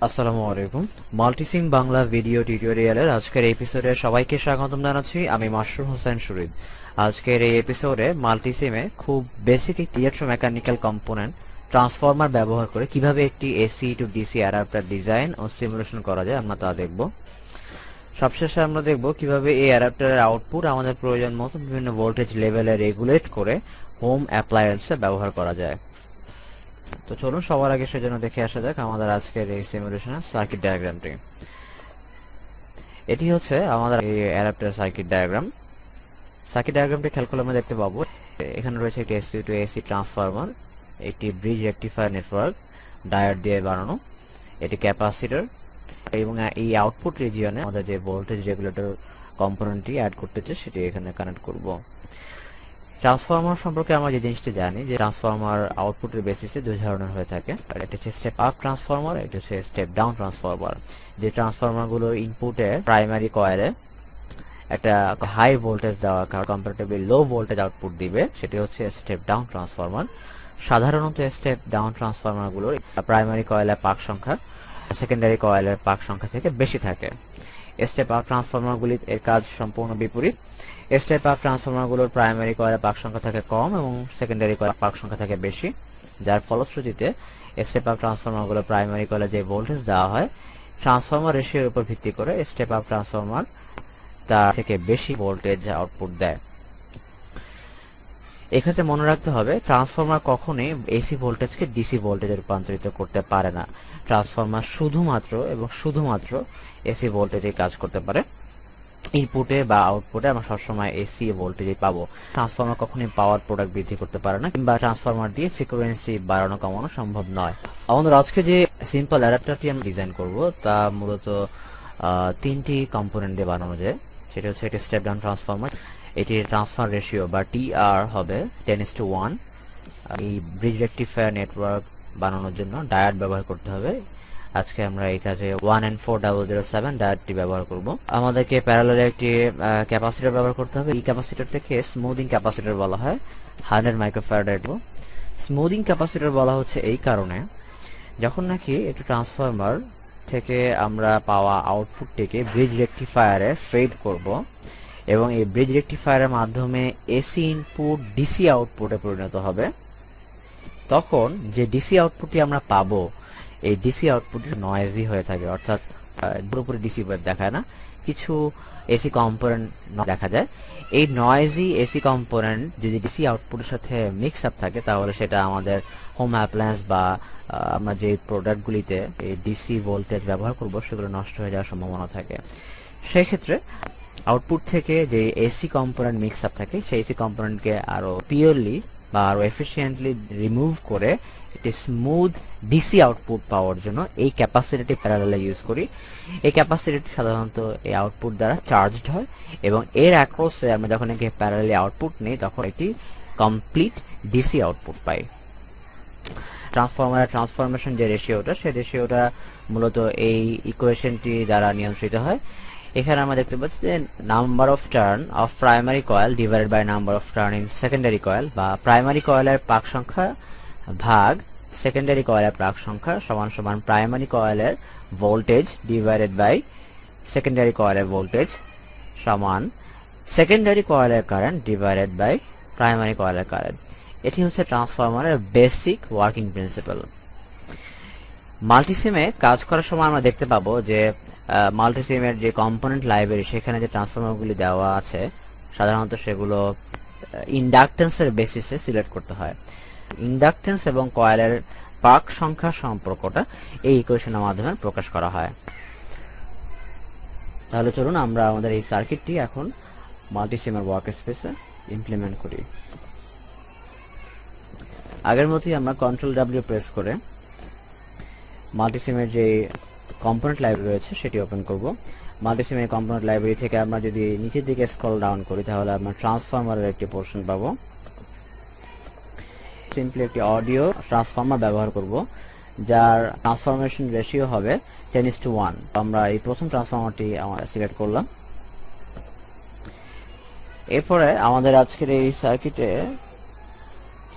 আসসালামু আলাইকুম। মাল্টিসিম বাংলা ভিডিও টিউটোরিয়ালের আজকের এপিসোডে সবাইকে স্বাগতম জানাচ্ছি। আমি মাশরুর হোসেন শরীদ। আজকের এই এপিসোডে মাল্টিসিমে খুব বেসিক একটি ইলেকট্রোমেকানিক্যাল কম্পোনেন্ট ট্রান্সফরমার ব্যবহার করে কিভাবে একটি AC to DC adapter design ও সিমুলেশন করা যায় আমরা তা দেখব। সবশেষে আমরা দেখব কিভাবে এই অ্যাডাপ্টারের আউটপুট আমাদের প্রয়োজন মতো বিভিন্ন ভোল্টেজ লেভেলে রেগুলেট করে হোম অ্যাপ্লায়েন্সে ব্যবহার করা যায়। তো চলুন সবার আগে সেজন্য দেখে আসা যাক আমাদের আজকের এই সিমুলেশনের সার্কিট ডায়াগ্রামটি। এটি হচ্ছে আমাদের এই অ্যাডাপ্টার সার্কিট ডায়াগ্রাম। সার্কিট ডায়াগ্রামটি খেয়াল করলে আমরা দেখতে পাবো এখানে রয়েছে একটি এসি টু এসি ট্রান্সফরমার, একটি ব্রিজ রেকটিফায়ার নেটওয়ার্ক ডায়োড দিয়ে বানানো, এটি ক্যাপাসিটর এবং এই আউটপুট রিজিয়নে আমাদের যে ভোল্টেজ রেগুলেটর কম্পোনেন্টটি অ্যাড করতে চাই সেটি এখানে কানেক্ট করব। ট্রান্সফরমার সম্পর্কে আমরা যে জিনিসটি জানি যে ট্রান্সফরমার আউটপুটের বেসিসে দুই ধরনের হয়ে থাকে, একটা হচ্ছে স্টেপ আপ ট্রান্সফরমার, এটা হচ্ছে স্টেপ ডাউন ট্রান্সফরমার। যে ট্রান্সফরমারগুলোর ইনপুটে প্রাইমারি কয়েলে একটা হাই ভোল্টেজ দেওয়া কম্পারেটিভলি লো ভোল্টেজ আউটপুট দিবে সেটি হচ্ছে স্টেপ ডাউন ট্রান্সফরমার। সাধারণত স্টেপ ডাউন ট্রান্সফরমারগুলোর প্রাইমারি কয়েলের পাক সংখ্যা সেকেন্ডারি কয়েলের পাক সংখ্যা থেকে বেশি থাকে। স্টেপ আপ ট্রান্সফরমারগুলির এর কাজ সম্পূর্ণ বিপরীত। স্টেপ আপ ট্রান্সফরমারগুলোর প্রাইমারি কয়েলের পাক সংখ্যা থাকে কম এবং সেকেন্ডারি কয়েলের পাক সংখ্যা থাকে বেশি, যার ফলশ্রুতিতে স্টেপ আপ ট্রান্সফরমারগুলোর প্রাইমারি কয়েলে যে ভোল্টেজ দেওয়া হয় ট্রান্সফরমার রেশিওর উপর ভিত্তি করে স্টেপ আপ ট্রান্সফরমার তার থেকে বেশি ভোল্টেজ আউটপুট দেয়। এক্ষেত্রে মনে রাখতে হবে ট্রান্সফরমার কখনোই এসি ভোল্টেজকে ডিসি ভোল্টেজে রূপান্তরিত করতে পারে না। ট্রান্সফরমার শুধুমাত্র এসি ভোল্টেজে কাজ করতে পারে। ইনপুটে বা আউটপুটে আমরা সবসময় এসি ভোল্টেজই পাবো। ট্রান্সফরমার কখনোই পাওয়ার প্রোডাক্ট বৃদ্ধি করতে পারে না কিংবা ট্রান্সফরমার দিয়ে ফ্রিকোয়েন্সি বাড়ানো কমানো সম্ভব নয়। আমাদের আজকে যে সিম্পল অ্যাডাপ্টারটি আমরা ডিজাইন করব তা মূলত তিনটি কম্পোনেন্ট দিয়ে বানানো যায়। সেটা হচ্ছে একটি স্টেপ ডাউন ট্রান্সফরমার, এটির ট্রান্সফার রেশিও বা টিআর হবে 10:1। এই ব্রিজ রেকটিফায়ার নেটওয়ার্ক বানানোর জন্য ডায়োড ব্যবহার করতে হবে। আজকে আমরা এই কাজে 1N4007 ডায়োডটি ব্যবহার করব। আমাদেরকে প্যারালালে একটি ক্যাপাসিটর ব্যবহার করতে হবে। এই ক্যাপাসিটরটাকে স্মুদিং ক্যাপাসিটর বলা হয়, 100 মাইক্রোফ্যারাড। স্মুদিং ক্যাপাসিটর বলা হচ্ছে এই কারণে যখন নাকি একটি ট্রান্সফরমার থেকে আমরা পাওয়া আউটপুটটিকে ব্রিজ রেকটিফায়ারে ফেড করব এবং এই ব্রিজ রেকটিফায়ারের মাধ্যমে এসি ইনপুট ডিসি আউটপুটে পরিণত হবে, তখন যে ডিসি আউটপুটটি আমরা পাবো এই ডিসি আউটপুটটি নয়েজি হয়ে থাকে, অর্থাৎ পুরোপুরি ডিসি ওয়েভ দেখায় না, কিছু এসি কম্পোনেন্ট দেখা যায়। এই নয়েজি এসি কম্পোনেন্ট যদি ডিসি আউটপুটের সাথে মিক্স আপ থাকে তাহলে সেটা আমাদের হোম অ্যাপ্লায়েন্স বা আমরা যে প্রোডাক্টগুলিতে এই ডিসি ভোল্টেজ ব্যবহার করব সেগুলো নষ্ট হয়ে যাওয়ার সম্ভাবনা থাকে। সেই ক্ষেত্রে আউটপুট থেকে যে এসি কম্পোনেন্ট মিক্স আপ থাকে সেই এসি কম্পোনেন্টকে আরো পিওরলি বা আরো এফিশিয়েন্টলি রিমুভ করে একটি স্মুথ ডিসি আউটপুট পাওয়ার জন্য এই ক্যাপাসিটিটি প্যারালালে ইউজ করি। এই ক্যাপাসিটিটি সাধারণত এই আউটপুট দ্বারা চার্জড হয় এবং এর অ্যাক্রসে আমরা যখন একে প্যারালালি আউটপুট নিই তখন এটি কমপ্লিট ডিসি আউটপুট পাই। ট্রান্সফরমারের ট্রান্সফরমেশন যে রেশিওটা সেই রেশিওটা মূলত এই ইকুয়েশনটি দ্বারা নিয়ন্ত্রিত হয়। এখানে আমরা দেখতে পাচ্ছি যে number of turn of primary coil divided by number of turn in secondary coil, বা প্রাইমারি কয়েলের পাক সংখ্যা ভাগ সেকেন্ডারি কয়েলের পাক সংখ্যা সমান সমান প্রাইমারি কয়েলের ভোল্টেজ ডিভাইডেড বাই সেকেন্ডারি কয়েলের ভোল্টেজ সমান সেকেন্ডারি কয়েলের কারেন্ট ডিভাইডেড বাই প্রাইমারি কয়েলের কারেন্ট। এটি হচ্ছে ট্রান্সফরমারের বেসিক ওয়ার্কিং প্রিন্সিপাল। মাল্টিসিমে কাজ করার সময় আমরা দেখতে পাবো যে মাল্টিসিমের যে কম্পোনেন্ট লাইব্রেরি সেখানে যে ট্রান্সফরমারগুলি দেওয়া আছে সাধারণত সেগুলো ইন্ডাকটেন্সের বেসিসে সিলেক্ট করতে হয়। ইন্ডাকটেন্স এবং কয়েলের পাক সংখ্যা সম্পর্কটা এই ইকুয়েশনের মাধ্যমে প্রকাশ করা হয়। তাহলে চলুন আমরা আমাদের এই সার্কিটটি এখন মাল্টিসিমের ওয়ার্ক স্পেসে ইমপ্লিমেন্ট করি। আগের মতোই আমরা কন্ট্রোল ডাব্লিউ প্রেস করে মাল্টিসিমের যে কম্পোনেন্ট লাইব্রেরি রয়েছে সেটি ওপেন করব। মাল্টিসিমের কম্পোনেন্ট লাইব্রেরি থেকে আমরা যদি নিচের দিকে স্ক্রল ডাউন করি তাহলে আমরা ট্রান্সফরমারের একটি পোর্শন পাবো। সিম্পলি একটি অডিও ট্রান্সফরমার ব্যবহার করব যার ট্রান্সফরমেশন রেশিও হবে 10:1। আমরা এই প্রথম ট্রান্সফরমারটি সিলেক্ট করলাম। এরপরে আমাদের আজকের এই সার্কিটে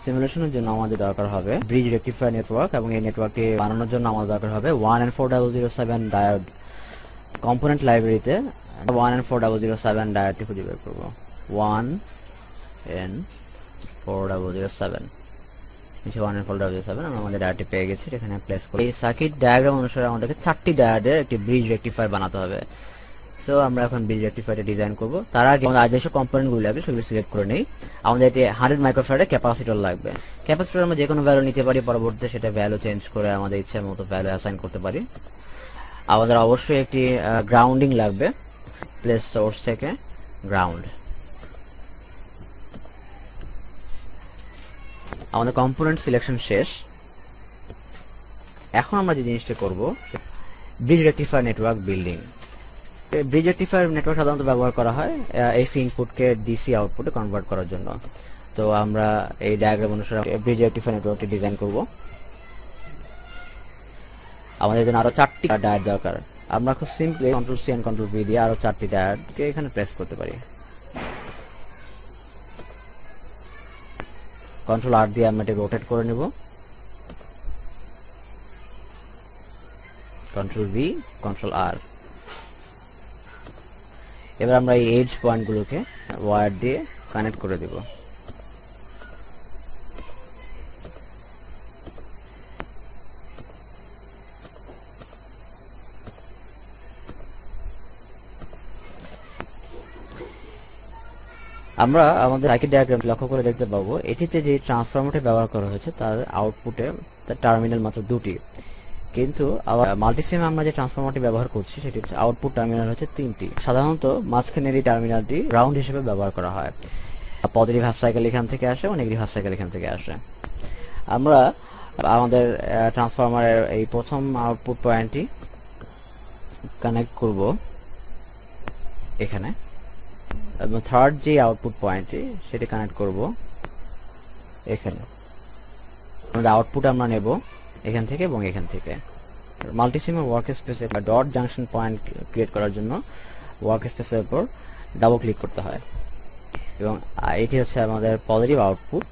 সিমুলেশনের জন্য আমাদের দরকার হবে ব্রিজ রেকটিফায়ার নেটওয়ার্ক, এবং এই নেটওয়ার্কটি বানানোর জন্য আমাদের দরকার হবে 1N4007 ডায়োড। কম্পোনেন্ট লাইব্রেরিতে 1N4007 ডায়োডটি খুঁজে বের করব। 1N4007 1N4007 আমরা আমাদের ডায়োডটি পেয়ে গেছি, এখানে প্লেস করি। এই সার্কিট ডায়াগ্রাম অনুসারে আমাদেরকে 4টি ডায়োডের একটি ব্রিজ রেকটিফায়ার বানাতে হবে। সো আমরা এখন ব্রিজ রেকটিফায়ারটি ডিজাইন করব। তার আগে আমাদের যেসব কম্পোনেন্টগুলো লাগবে সেগুলো সিলেক্ট করে নেই। আমাদের এটি 100 মাইক্রোফ্যারাডের ক্যাপাসিটর লাগবে। ক্যাপাসিটর আমরা যে কোনো ভ্যালু নিতে পারি, পরবর্তীতে সেটা ভ্যালু চেঞ্জ করে আমাদের ইচ্ছা মতো ভ্যালু অ্যাসাইন করতে পারি। আমাদের অবশ্যই একটি গ্রাউন্ডিং লাগবে, প্লেস সোর্স থেকে গ্রাউন্ড। আমাদের কম্পোনেন্ট সিলেকশন শেষ। এখন আমরা যে জিনিসটা করব, bridge rectifier network building. Bridge rectifier network সাধারণত ব্যবহার করা হয় এসি ইনপুটকে ডিসি আউটপুটে কনভার্ট করার জন্য। তো আমরা এই ডায়াগ্রাম অনুসারে ব্রিজ রেকটিফায়ার নেটওয়ার্কটি ডিজাইন করব। আমাদের জন্য আরো 4টি ডায়োড দরকার। আমরা খুব simply control C and control V দিয়ে আরো 4টি ডায়োডকে এখানে প্রেস করতে পারি। কন্ট্রোল আর দিয়ে আমরা এটা রোটেট করে নেব। কন্ট্রোল ভি, কন্ট্রোল আর। এবার আমরা এই এজ পয়েন্টগুলোকে ওয়্যার দিয়ে কানেক্ট করে দেব। আমরা আমাদের সার্কিট ডায়াগ্রাম লক্ষ্য করে দেখতে পাবো, এটিতে যে ট্রান্সফরমারটি ব্যবহার করা হয়েছে তার আউটপুটে তার টার্মিনাল মাত্র 2টি, কিন্তু আবার মাল্টিসিমে আমরা যে ট্রান্সফরমারটি ব্যবহার করছি সেটি হচ্ছে আউটপুট টার্মিনাল হচ্ছে 3টি। সাধারণত মাঝখানের এই টার্মিনালটি গ্রাউন্ড হিসেবে ব্যবহার করা হয়। পজিটিভ হাফ সাইকেল এখান থেকে আসে এবং নেগেটিভ হাফ সাইকেল এখান থেকে আসে। আমরা আমাদের ট্রান্সফরমারের এই প্রথম আউটপুট পয়েন্টটি কানেক্ট করব এখানে, এবং থার্ড যে আউটপুট পয়েন্টটি সেটি কানেক্ট করব এখানে। আমাদের আউটপুট আমরা নেব এখান থেকে এবং এখান থেকে। মাল্টিসিমের ওয়ার্ক স্পেসে বা ডট জাংশন পয়েন্ট ক্রিয়েট করার জন্য ওয়ার্ক স্পেসের উপর ডাবল ক্লিক করতে হয়, এবং এটি হচ্ছে আমাদের পজিটিভ আউটপুট।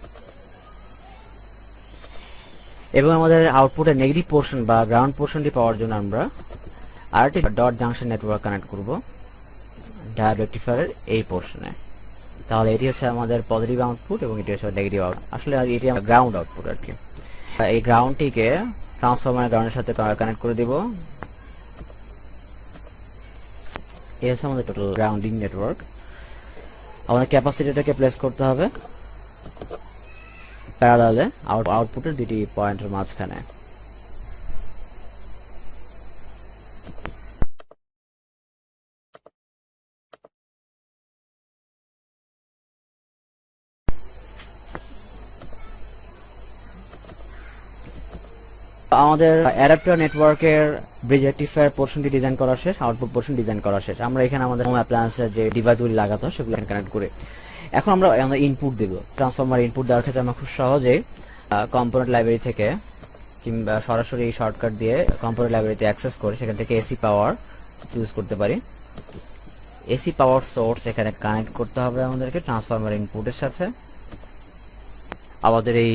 এবং আমাদের আউটপুটের নেগেটিভ পোর্শন বা গ্রাউন্ড পোর্শনটি পাওয়ার জন্য আমরা আরেকটি ডট জাংশন নেটওয়ার্ক কানেক্ট করব ডায়োড রেকটিফায়ারের এই পোর্শনে। তাহলে এটি হচ্ছে আমাদের পজিটিভ আউটপুট এবং এটি হচ্ছে নেগেটিভ আউটপুট। আসলে এটি আমার গ্রাউন্ড আউটপুট আর কি। এই গ্রাউন্ডটিকে ট্রান্সফরমারের গ্রাউন্ডের সাথে কানেক্ট করে দিব। এই হচ্ছে আমাদের টোটাল গ্রাউন্ডিং নেটওয়ার্ক। আমাদের ক্যাপাসিটরটাকে প্লেস করতে হবে প্যারালালে আউটপুটের 2টি পয়েন্টের মাঝখানে। আমাদের অ্যাডাপ্টার নেটওয়ার্কের ব্রিজ রেকটিফায়ার পোর্শনটি ডিজাইন করা শেষ, আউটপুট পোর্শন ডিজাইন করা শেষ। আমরা এখানে আমাদের হোম অ্যাপ্লায়েন্সের যে ডিভাইসগুলি লাগাতো সেগুলো কানেক্ট করে এখন আমরা ইনপুট দেব। ট্রান্সফরমার ইনপুট দেওয়ার ক্ষেত্রে আমরা খুব সহজেই কম্পোনেন্ট লাইব্রেরি থেকে কিংবা সরাসরি শর্টকাট দিয়ে কম্পোনেন্ট লাইব্রেরিতে অ্যাক্সেস করে সেখান থেকে এসি পাওয়ার চুজ করতে পারি। এসি পাওয়ার সোর্স এখানে কানেক্ট করতে হবে আমাদেরকে ট্রান্সফরমার ইনপুটের সাথে। আমাদের এই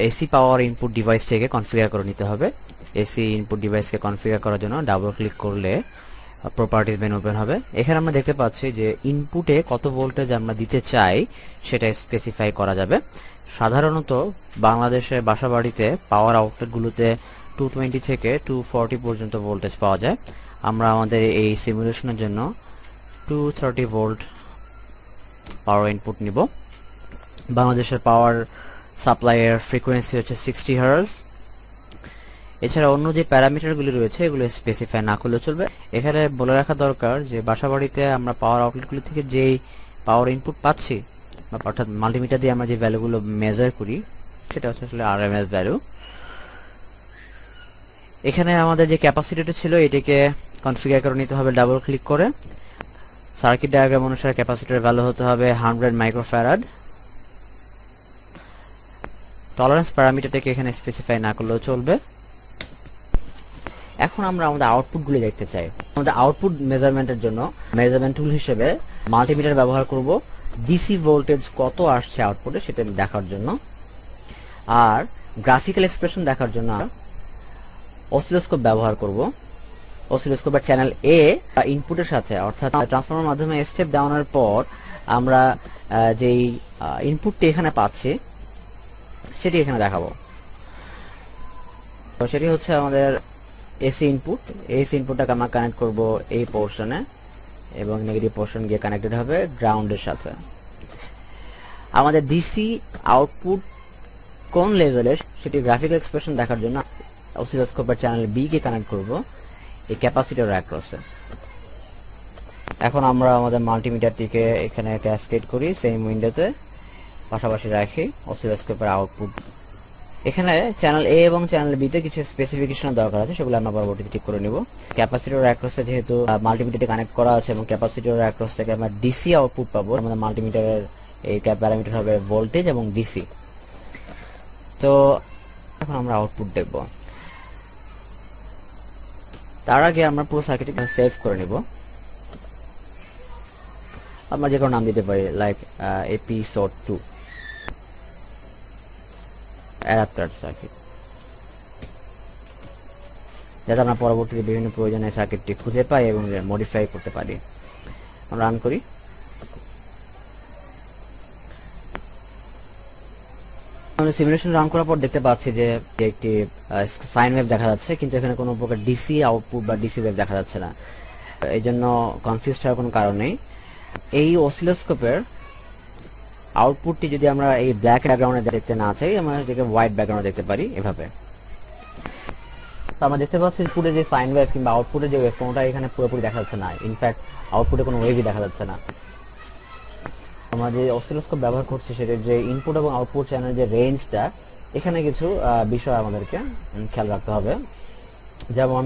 এসি পাওয়ার ইনপুট ডিভাইসটাকে কনফিগার করে নিতে হবে। এসি ইনপুট ডিভাইসকে কনফিগার করার জন্য ডাবল ক্লিক করলে প্রপার্টিজ মেনু ওপেন হবে। এখানে আমরা দেখতে পাচ্ছি যে ইনপুটে কত ভোল্টেজ আমরা দিতে চাই সেটা স্পেসিফাই করা যাবে। সাধারণত বাংলাদেশের বাসাবাড়িতে পাওয়ার আউটলেটগুলোতে 220 থেকে 240 পর্যন্ত ভোল্টেজ পাওয়া যায়। আমরা আমাদের এই সিমুলেশনের জন্য 230 ভোল্ট পাওয়ার ইনপুট নিব। বাংলাদেশের পাওয়ার সাপ্লাইয়ের ফ্রিকোয়েন্সি হচ্ছে 60 হার্জ। এছাড়া অন্য যে প্যারামিটারগুলি রয়েছে এগুলো স্পেসিফাই না করলে চলবে। এখানে বলে রাখা দরকার যে বাসাবাড়িতে আমরা পাওয়ার আউটলেটগুলি থেকে যেই পাওয়ার ইনপুট পাচ্ছি, অর্থাৎ মাল্টিমিটার দিয়ে আমরা যে ভ্যালুগুলো মেজার করি সেটা হচ্ছে আসলে আরএমএস ভ্যালু। এখানে আমাদের যে ক্যাপাসিটিটা ছিল এটাকে কনফিগার করে নিতে হবে ডাবল ক্লিক করে। সার্কিট ডায়াগ্রাম অনুসারে ক্যাপাসিটরের ভ্যালু হতে হবে 100 মাইক্রোফ্যারাড। টলারেন্স প্যারামিটারটাকে এখানে স্পেসিফাই না করলেও চলবে। এখন আমরা আমাদের আউটপুটগুলি দেখতে চাই। আমাদের আউটপুট মেজারমেন্টের জন্য মেজারমেন্ট টুল হিসেবে মাল্টিমিটার ব্যবহার করব ডিসি ভোল্টেজ কত আসছে আউটপুটে সেটা দেখার জন্য। আর গ্রাফিক্যাল এক্সপ্রেশন দেখার জন্য অসিলোস্কোপ ব্যবহার করব। অসিলোস্কোপের চ্যানেল এ ইনপুটের সাথে, অর্থাৎ ট্রান্সফর্মার মাধ্যমে স্টেপ দেওয়ানোর পর আমরা যেই ইনপুটটি এখানে পাচ্ছি সেটি এখানে দেখাবো। তো সেটি হচ্ছে আমাদের এসি ইনপুট। এসি ইনপুটটাকে আমরা কানেক্ট করব এই পোর্শনে, এবং নেগেটিভ পোর্শন গিয়ে কানেক্টেড হবে গ্রাউন্ডের সাথে। আমাদের ডিসি আউটপুট কোন লেভেলের সেটি গ্রাফিক্যাল এক্সপ্রেশন দেখার জন্য অসিলোস্কোপের চ্যানেল বি কে কানেক্ট করব এই ক্যাপাসিটর অ্যাক্রসে। এখন আমরা আমাদের মাল্টিমিটারটিকে এখানে ক্যাসকেড করি সেম উইন্ডোতে, পাশাপাশি রাখি অসিলোস্কোপের আউটপুট। এখানে চ্যানেল এ এবং চ্যানেল বি তে কিছু স্পেসিফিকেশন দরকার আছে, সেগুলো আমরা পরবর্তীতে ঠিক করে নিব। ক্যাপাসিটর অ্যাক্রসে যেহেতু মাল্টিমিটারটি কানেক্ট করা আছে এবং ক্যাপাসিটর অ্যাক্রস থেকে আমরা ডিসি আউটপুট পাবো, আমাদের মাল্টিমিটারের এই প্যারামিটার হবে ভোল্টেজ এবং ডিসি। তো এখন আমরা আউটপুট দেখব। তার আগে আমরা পুরো সার্কিটটি সেভ করে নিব। আমরা যে কোনো নাম দিতে পারি, লাইক এপিসোড 2 অ্যাডাপ্টার সার্কিট, যাতে আমরা পরবর্তীতে বিভিন্ন প্রয়োজনে সার্কিটটি খুঁজে পাই এবং মডিফাই করতে পারি। আমরা রান করি। আমরা সিমুলেশন রান করার পর দেখতে পাচ্ছি যে একটি সাইন ওয়েভ দেখা যাচ্ছে, কিন্তু এখানে কোনো প্রকার ডিসি আউটপুট বা ডিসি ওয়েভ দেখা যাচ্ছে না। এই জন্য কনফিউজ হওয়ার কোনো কারণ নেই। এই অসিলোস্কোপের আউটপুটটি যদি আমরা এই ব্ল্যাক ব্যাকগ্রাউন্ডে দেখতে না চাই, আমরা এটাকে হোয়াইট ব্যাকগ্রাউন্ডে দেখতে পারি এভাবে। তো আমরা দেখতে পাচ্ছি ইনপুটে যে সাইন ওয়েভ কিংবা আউটপুটে যে ওয়েভ, কোনটা এখানে পুরোপুরি দেখা যাচ্ছে না। ইনফ্যাক্ট আউটপুটে কোনো ওয়েভই দেখা যাচ্ছে না। আমরা যে অসিলোস্কোপ ব্যবহার করছি সেটার যে ইনপুট এবং আউটপুট চ্যানেলের যে রেঞ্জটা, এখানে কিছু বিষয় আমাদেরকে খেয়াল রাখতে হবে। যেমন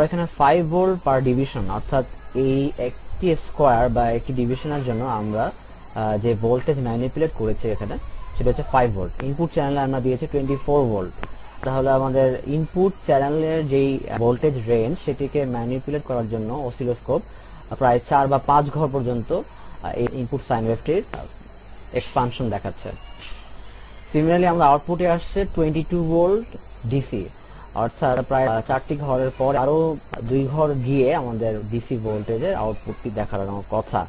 এখানে 5 ভোল্ট পার ডিভিশন, অর্থাৎ এই একটি স্কোয়ার বা একটি ডিভিশনের জন্য আমরা যে ভোল্টেজ ম্যানিপুলেট করেছি এখানে, সেটা হচ্ছে 5 ভোল্ট। ইনপুট চ্যানেলে আমরা দিয়েছি 24 ভোল্ট। তাহলে আমাদের ইনপুট চ্যানেলের যেই ভোল্টেজ রেঞ্জ, সেটিকে ম্যানিপুলেট করার জন্য অসিলোস্কোপ প্রায় 4 বা 5 ঘর পর্যন্ত এই ইনপুট সাইন ওয়েভটির এক্সপানশন দেখাচ্ছে। সিমিলারলি আমরা আউটপুটে আসছে 22 ভোল্ট ডিসি, অর্থাৎ প্রায় 4টি ঘরের পর আরো 2 ঘর গিয়ে আমাদের ডিসি ভোল্টেজের আউটপুটটি দেখানোর কথা।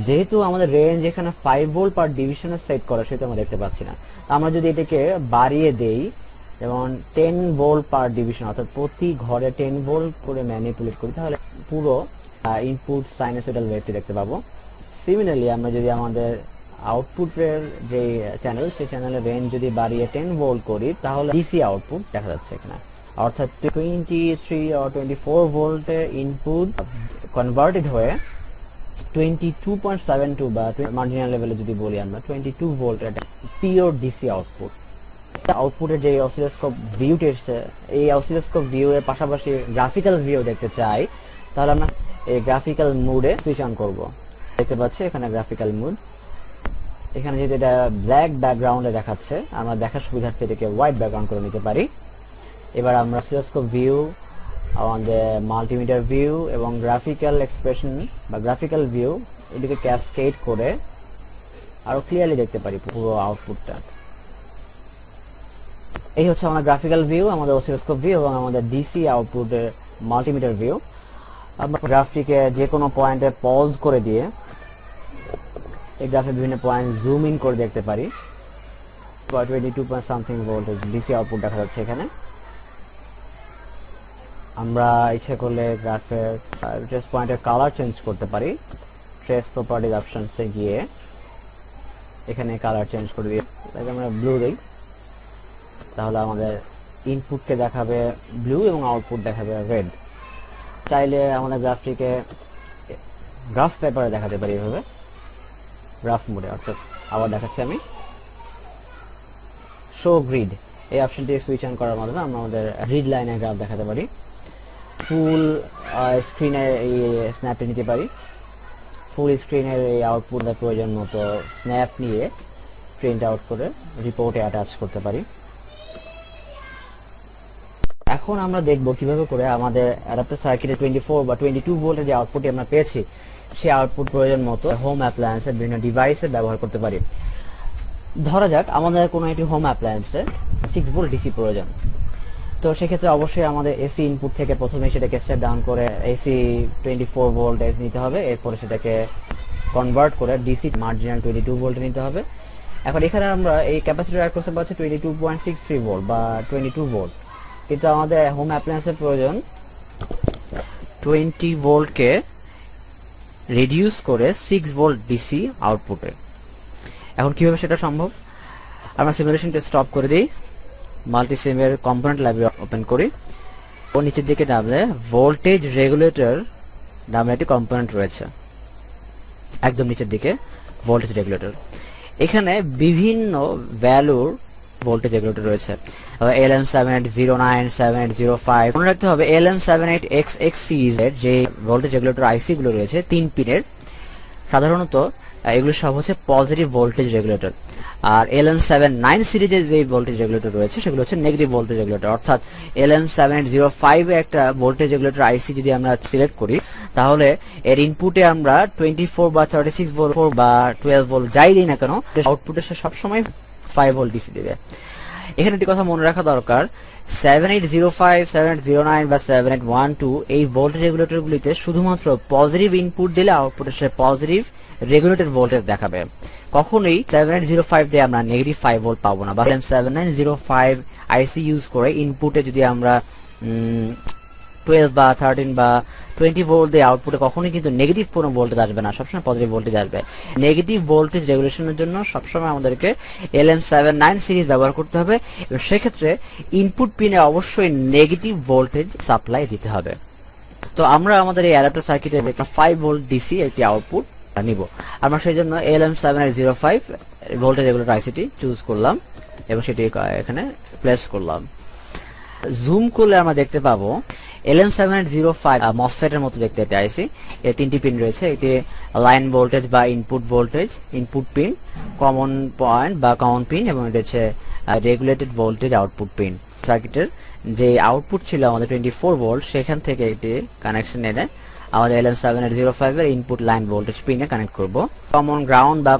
যেহেতু আমাদের রেঞ্জ এখানে 5 ভোল্ট পার ডিভিশনে সেট করা, সেটা আমরা দেখতে পাচ্ছি না। আমরা যদি এটাকে বাড়িয়ে দেই, যেমন 10 ভোল্ট পার ডিভিশন, অর্থাৎ প্রতি ঘরে 10 ভোল্ট করে ম্যানিপুলেট করি, তাহলে পুরো ইনপুট সাইনোসয়েডাল ওয়েভটি দেখতে পাবো। সিমিলারলি আমরা যদি আমাদের আউটপুটের যে চ্যানেল, সেই চ্যানেলের রেঞ্জ যদি বাড়িয়ে 10 ভোল্ট করি, তাহলে ডিসি আউটপুট দেখা যাচ্ছে এখানে, অর্থাৎ 23 or 24 ভোল্টে ইনপুট কনভার্টেড হয়ে 22.72 বা মার্জিনাল লেভেলে যদি বলি আমরা 22 ভোল্ট, এটা পিওর ডিসি আউটপুট। আউটপুটের যে অসিলোস্কোপ ভিউটি এসেছে, এই অসিলোস্কোপ ভিউ এর পাশাপাশি গ্রাফিক্যাল ভিউ দেখতে চাই, তাহলে আমরা এই গ্রাফিক্যাল মুডে সুইচ অন করব। দেখতে পাচ্ছি এখানে গ্রাফিক্যাল মুড। এখানে যেটা এটা ব্ল্যাক ব্যাকগ্রাউন্ডে দেখাচ্ছে, আমরা দেখার সুবিধার্থে এটাকে হোয়াইট ব্যাকগ্রাউন্ড করে নিতে পারি। এবার আমরা অসিলোস্কোপ ভিউ, আমাদের মাল্টিমিটার ভিউ এবং গ্রাফিক্যাল এক্সপ্রেশন বা গ্রাফিক্যাল ভিউ, এটিকে ক্যাসকেড করে আরো ক্লিয়ারলি দেখতে পারি পুরো আউটপুটটা। এই হচ্ছে আমাদের গ্রাফিক্যাল ভিউ, আমাদের অসিলোস্কোপ ভিউ এবং আমাদের ডিসি আউটপুটের মাল্টিমিটার ভিউ। আমরা গ্রাফটিকে যে কোনো পয়েন্টে পজ করে দিয়ে এই গ্রাফের বিভিন্ন পয়েন্ট জুম ইন করে দেখতে পারি। 22 ভোল্টেজ ডিসি আউটপুট দেখা যাচ্ছে এখানে। আমরা ইচ্ছে করলে গ্রাফের ট্রেস পয়েন্টের কালার চেঞ্জ করতে পারি। ট্রেস প্রপার্টিজ অপশনসে গিয়ে এখানে কালার চেঞ্জ করে দিয়ে আমরা ব্লু দিই, তাহলে আমাদের ইনপুটকে দেখাবে ব্লু এবং আউটপুট দেখাবে রেড। চাইলে আমাদের গ্রাফটিকে গ্রাফ পেপারে দেখাতে পারি এভাবে, গ্রাফ মোডে। অর্থাৎ আবার দেখাচ্ছি আমি, শো গ্রিড, এই অপশনটি সুইচ অন করার মাধ্যমে আমরা আমাদের গ্রিড লাইনের গ্রাফ দেখাতে পারি। ফুল স্ক্রিনের এই স্ন্যাপটি নিতে পারি। ফুল স্ক্রিনের এই আউটপুটের প্রয়োজন মতো স্ন্যাপ নিয়ে প্রিন্ট আউট করে রিপোর্টে অ্যাটাচ করতে পারি। এখন আমরা দেখব কিভাবে করে আমাদের অ্যাডাপ্টার সার্কিটে 24 বা 22 ভোল্টের যে আউটপুটটি আমরা পেয়েছি, সেই আউটপুট প্রয়োজন মতো হোম অ্যাপ্লায়েন্সের বিভিন্ন ডিভাইসে ব্যবহার করতে পারি। ধরা যাক আমাদের কোনো একটি হোম অ্যাপ্লায়েন্সে 6 ভোল্ট ডিসি প্রয়োজন। তো সেক্ষেত্রে অবশ্যই আমাদের এসি ইনপুট থেকে প্রথমে সেটাকে স্টেপ ডাউন করে এসি 24 ভোল্টেজ নিতে হবে, এরপরে সেটাকে কনভার্ট করে ডিসি মার্জিনাল 22 ভোল্টে নিতে হবে। এখন এখানে আমরা এই ক্যাপাসিটর অ্যাড করতে পারছি 22.63 ভোল্ট বা 22 ভোল্ট, কিন্তু আমাদের হোম অ্যাপ্লায়েন্সের প্রয়োজন 20 ভোল্টকে রিডিউস করে 6 ভোল্ট ডিসি আউটপুটে। এখন কিভাবে সেটা সম্ভব? আমরা সিমুলেশনটা স্টপ করে দিই, মাল্টিসিমের কম্পোনেন্ট লাইব্রেরি ওপেন করি, ও নিচের দিকে নামলে ভোল্টেজ রেগুলেটর নামে একটি কম্পোনেন্ট রয়েছে, একদম নিচের দিকে ভোল্টেজ রেগুলেটর। এখানে বিভিন্ন ভ্যালুর ভোল্টেজ রেগুলেটর রয়েছে, LM7809, 7805। মনে রাখতে হবে LM78XX সিরিজের যে ভোল্টেজ রেগুলেটর আইসি গুলো রয়েছে 3 পিনের, সাধারণত এগুলো সব হচ্ছে পজিটিভ ভোল্টেজ রেগুলেটর। আর LM79 সিরিজের যে ভোল্টেজ রেগুলেটর রয়েছে সেগুলো হচ্ছে নেগেটিভ ভোল্টেজ রেগুলেটর। অর্থাৎ LM7805 এ একটা ভোল্টেজ রেগুলেটর আইসি যদি আমরা সিলেক্ট করি, তাহলে এর ইনপুটে আমরা 24 বা 36 ভোল্ট বা 12 ভোল্ট যাই দিই না কেন, আউটপুটে সে সবসময় 5 ভোল্ট ডিসি দেবে। এখানে একটি কথা মনে রাখা দরকার, 7805, 7809 বা 7812 এই ভোল্টেজ রেগুলেটরগুলিতে শুধুমাত্র পজিটিভ ইনপুট দিলে আউটপুটে সে পজিটিভ রেগুলেটেড ভোল্টেজ দেখাবে। কখনোই 7805 দিয়ে আমরা নেগেটিভ 5 ভোল্ট পাবো না। বা 7905 আইসি ইউজ করে ইনপুটে যদি আমরা 12 বা 13 বা 20 ভোল্ট দিয়ে আউটপুটে কখনোই কিন্তু নেগেটিভ কোনো ভোল্টেজ আসবে না, সবসময় পজিটিভ ভোল্টেজ আসবে। নেগেটিভ ভোল্টেজ রেগুলেশনের জন্য সবসময় আমাদেরকে LM79 সিরিজ ব্যবহার করতে হবে, এবং সেক্ষেত্রে ইনপুট পিনে অবশ্যই নেগেটিভ ভোল্টেজ সাপ্লাই দিতে হবে। তো আমরা আমাদের এই অ্যাডাপ্টার সার্কিটে একটা 5 ভোল্ট ডিসি একটি আউটপুট নিব। আমরা সেই জন্য LM7805 voltage regulator ICT choose করলাম এবং সেটি এখানে প্লেস করলাম। জুম করলে আমরা দেখতে পাবো LM7805 মসফেট এর মতো দেখতে একটা আইসি। এর 3টি পিন রয়েছে, এটি লাইন ভোল্টেজ বা input voltage, input pin, common point বা কমন পিন, এবং এটা হচ্ছে রেগুলেটেড ভোল্টেজ আউটপুট পিন। সার্কিটের যে আউটপুট ছিল আমাদের 24 ভোল্ট, সেখান থেকে এটি কানেকশন এনে আমাদের LM7805 এর ইনপুট লাইন ভোল্টেজ পিনে কানেক্ট করব। কমন গ্রাউন্ড বা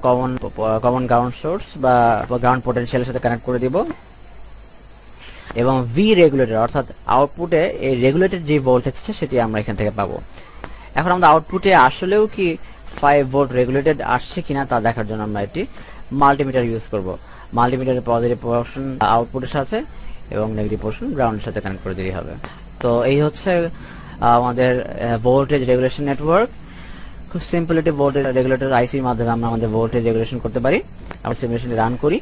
কমন গ্রাউন্ড সোর্স বা গ্রাউন্ড পোটেনশিয়ালের সাথে কানেক্ট করে দিব, এবং ভি রেগুলেটর অর্থাৎ আউটপুটে এই রেগুলেটেড যে ভোল্টেজ আছে সেটি আমরা এখান থেকে পাবো। এখন আমরা আউটপুটে আসলেও কি 5 ভোল্ট রেগুলেটেড আসছে কিনা তা দেখার জন্য আমরা এটি মাল্টিমিটার ইউজ করব। মাল্টিমিটারের পজিটিভ পোর্শন আউটপুটের সাথে এবং নেগেটিভ পোর্শন গ্রাউন্ডের সাথে কানেক্ট করে দিলেই হবে। তো এই হচ্ছে আমাদের ভোল্টেজ রেগুলেশন নেটওয়ার্ক। খুব সিম্পল একটি ভোল্টেজ রেগুলেটর আইসির মাধ্যমে আমরা আমাদের ভোল্টেজ রেগুলেশন করতে পারি। আমরা সিমুলেশনটি রান করি।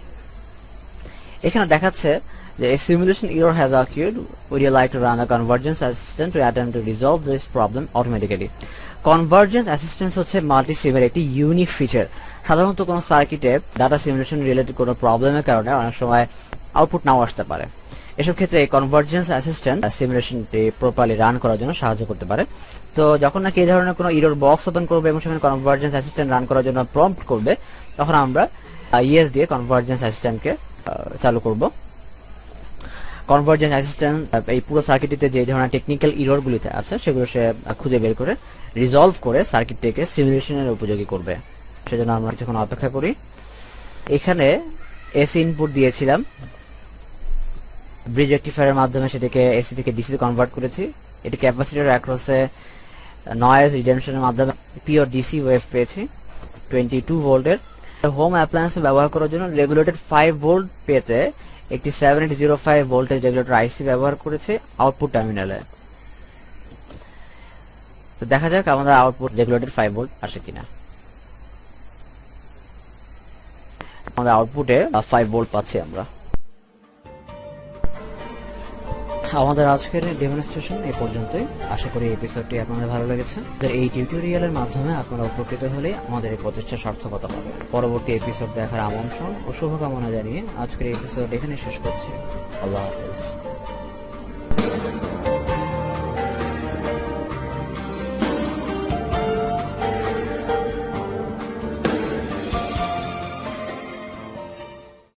এখানে দেখাচ্ছে যে a simulation error has occurred. Would you like to run a convergence assistant to attempt to resolve this problem automatically? Convergence assistance হচ্ছে মাল্টিসিমের একটি ইউনিক ফিচার। সাধারণত কোনো সার্কিটে ডাটা সিমুলেশন রিলেটেড কোনো প্রবলেমের কারণে অনেক সময় আউটপুট নাও আসতে পারে। এসব ক্ষেত্রে এই কনভার্জেন্স অ্যাসিস্ট্যান্ট সিমুলেশনটি প্রপারলি রান করার জন্য সাহায্য করতে পারে। তো যখন নাকি এই ধরনের কোনো এরর বক্স ওপেন করবে এবং সেখানে কনভার্জেন্স অ্যাসিস্ট্যান্ট রান করার জন্য প্রম্পট করবে, তখন আমরা ইয়েস দিয়ে কনভার্জেন্স অ্যাসিস্ট্যান্টকে চালু করব। কনভার্জেন্স অ্যাসিস্ট্যান্ট এই পুরো সার্কিটটিতে যে ধরনের টেকনিক্যাল এররগুলিতে আছে সেগুলো সে খুঁজে বের করে রিজলভ করে সার্কিটটিকে সিমুলেশনের উপযোগী করবে। সেজন্য আমরা কিছুক্ষণ অপেক্ষা করি। এখানে এসি ইনপুট দিয়েছিলাম, ব্রিজ রেকটিফায়ারের মাধ্যমে সেটাকে এসি থেকে ডিসি কনভার্ট করেছি। এটি ক্যাপাসিটর অ্যাক্রসে নয়েজ রিডেমশনের মাধ্যমে পিওর ডিসি ওয়েভ পেয়েছি 22 ভোল্টের। হোম অ্যাপ্লায়েন্স ব্যবহার করার জন্য রেগুলেটেড 5 ভোল্ট পেতে একটি 7805 ভোল্টেজ রেগুলেটর আইসি ব্যবহার করেছে আউটপুট টার্মিনালে। তো দেখা যাক আমাদের আউটপুট রেগুলেটেড 5 ভোল্ট আসে কিনা। আমাদের আউটপুটে 5 ভোল্ট পাচ্ছি আমরা। আমাদের আজকের ডেমনস্ট্রেশন এই পর্যন্তই। আশা করি এপিসোডটি আপনাদের ভালো লেগেছে। এই টিউটোরিয়ালের মাধ্যমে আপনারা উপকৃত হলে আমাদের এই প্রচেষ্টার সার্থকতা পাবে। পরবর্তী এপিসোড দেখার আমন্ত্রণ ও শুভকামনা জানিয়ে আজকের এপিসোড এখানে শেষ করছি। আল্লাহ হাফেজ।